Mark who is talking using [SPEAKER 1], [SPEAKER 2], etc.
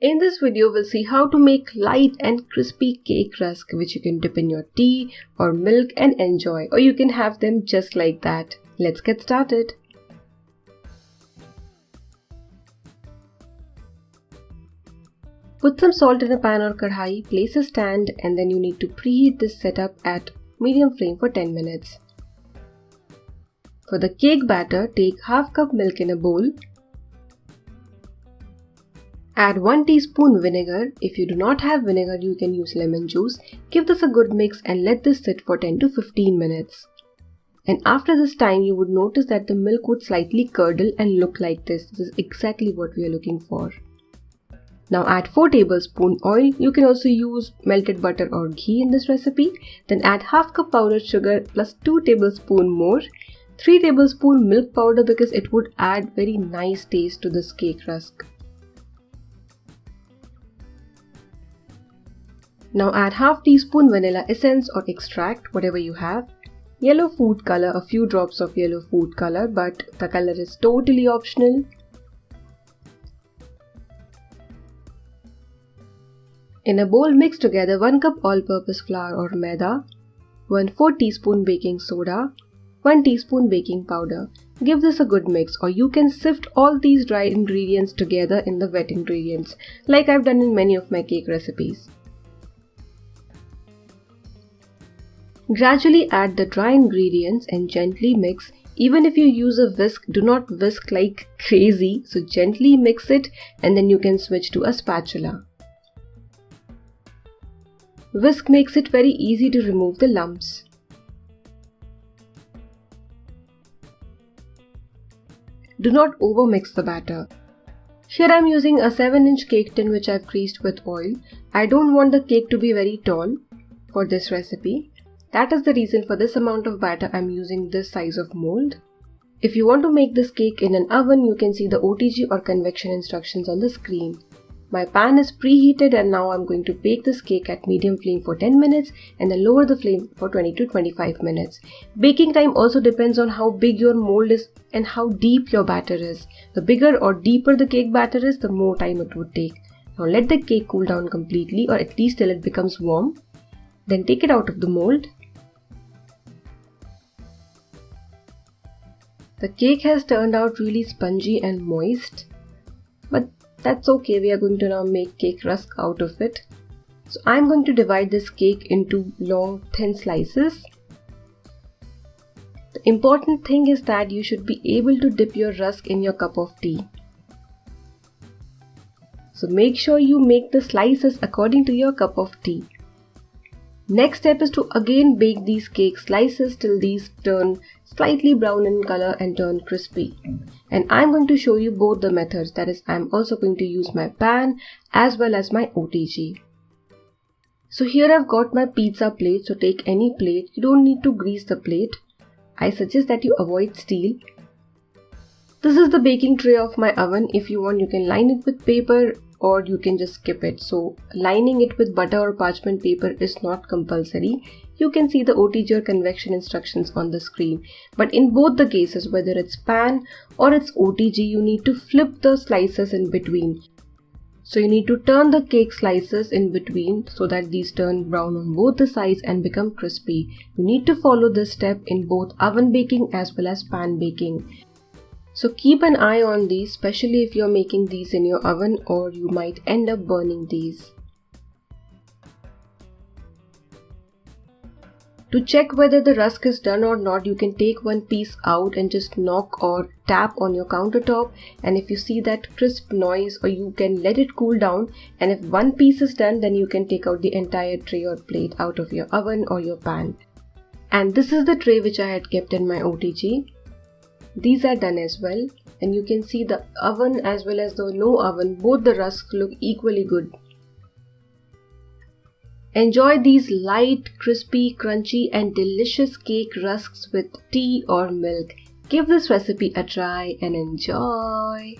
[SPEAKER 1] In this video, we'll see how to make light and crispy cake rusk which you can dip in your tea or milk and enjoy, or you can have them just like that. Let's get started. Put some salt in a pan or kadhai, place a stand, and then you need to preheat this setup at medium flame for 10 minutes. For the cake batter, take half cup milk in a bowl. Add 1 teaspoon vinegar. If you do not have vinegar, you can use lemon juice. Give this a good mix and let this sit for 10 to 15 minutes. And after this time, you would notice that the milk would slightly curdle and look like this. This is exactly what we are looking for. Now add 4 tablespoon oil. You can also use melted butter or ghee in this recipe. Then add half cup powdered sugar plus 2 tablespoon more. 3 tablespoon milk powder because it would add very nice taste to this cake rusk. Now add half teaspoon vanilla essence or extract, whatever you have. Yellow food color, a few drops of yellow food color, but the color is totally optional. In a bowl, mix together 1 cup all-purpose flour or Maida, 1/4 teaspoon baking soda, 1 teaspoon baking powder. Give this a good mix, or you can sift all these dry ingredients together in the wet ingredients, like I've done in many of my cake recipes. Gradually add the dry ingredients and gently mix. Even if you use a whisk, do not whisk like crazy, so gently mix it and then you can switch to a spatula. Whisk makes it very easy to remove the lumps. Do not overmix the batter. Here I am using a 7-inch cake tin which I have greased with oil. I don't want the cake to be very tall for this recipe. That is the reason for this amount of batter I am using this size of mold. If you want to make this cake in an oven, you can see the OTG or convection instructions on the screen. My pan is preheated and now I am going to bake this cake at medium flame for 10 minutes and then lower the flame for 20 to 25 minutes. Baking time also depends on how big your mold is and how deep your batter is. The bigger or deeper the cake batter is, the more time it would take. Now let the cake cool down completely, or at least till it becomes warm. Then take it out of the mold. The cake has turned out really spongy and moist, but that's okay, we are going to now make cake rusk out of it. So I'm going to divide this cake into long thin slices. The important thing is that you should be able to dip your rusk in your cup of tea. So make sure you make the slices according to your cup of tea. Next step is to again bake these cake slices till these turn slightly brown in color and turn crispy. And I'm going to show you both the methods, that is, I'm also going to use my pan as well as my OTG. So here I've got my pizza plate, so take any plate, you don't need to grease the plate. I suggest that you avoid steel. This is the baking tray of my oven. If you want, you can line it with paper or you can just skip it. So lining it with butter or parchment paper is not compulsory. You can see the OTG or convection instructions on the screen. But in both the cases, whether it's pan or it's OTG, you need to flip the slices in between. So you need to turn the cake slices in between so that these turn brown on both the sides and become crispy. You need to follow this step in both oven baking as well as pan baking. So keep an eye on these, especially if you're making these in your oven, or you might end up burning these. To check whether the rusk is done or not, you can take one piece out and just knock or tap on your countertop, and if you see that crisp noise, or you can let it cool down, and if one piece is done, then you can take out the entire tray or plate out of your oven or your pan. And this is the tray which I had kept in my OTG. These are done as well, and you can see the oven as well as the no oven, both the rusks look equally good. Enjoy these light, crispy, crunchy and delicious cake rusks with tea or milk. Give this recipe a try and enjoy!